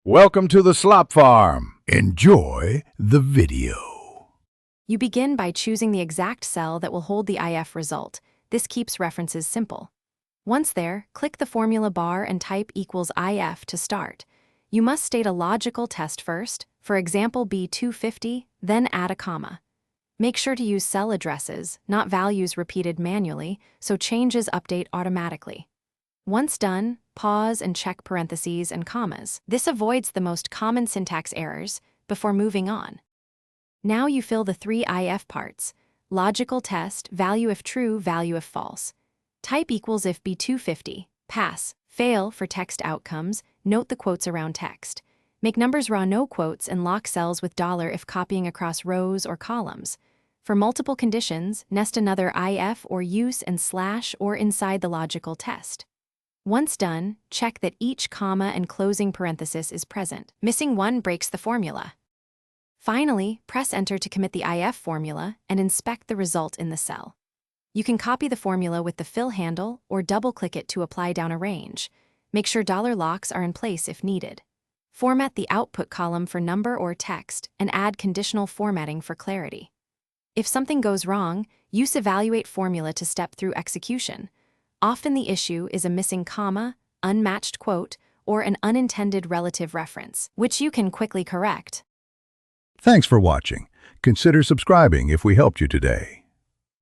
Welcome to the Slop Farm. Enjoy the video. You begin by choosing the exact cell that will hold the IF result. This keeps references simple. Once there, click the formula bar and type equals IF to start. You must state a logical test first, for example B250, then add a comma. Make sure to use cell addresses, not values repeated manually, so changes update automatically. Once done, pause and check parentheses and commas. This avoids the most common syntax errors before moving on. Now you fill the three IF parts: logical test, value if true, value if false. Type equals if B250, pass, fail for text outcomes, note the quotes around text. Make numbers raw no quotes and lock cells with $ if copying across rows or columns. For multiple conditions, nest another IF or use and slash or inside the logical test. Once done, check that each comma and closing parenthesis is present. Missing one breaks the formula. Finally, press Enter to commit the IF formula and inspect the result in the cell. You can copy the formula with the fill handle or double-click it to apply down a range. Make sure $locks are in place if needed. Format the output column for number or text and add conditional formatting for clarity. If something goes wrong, use Evaluate formula to step through execution. Often the issue is a missing comma, unmatched quote, or an unintended relative reference, which you can quickly correct. Thanks for watching. Consider subscribing if we helped you today.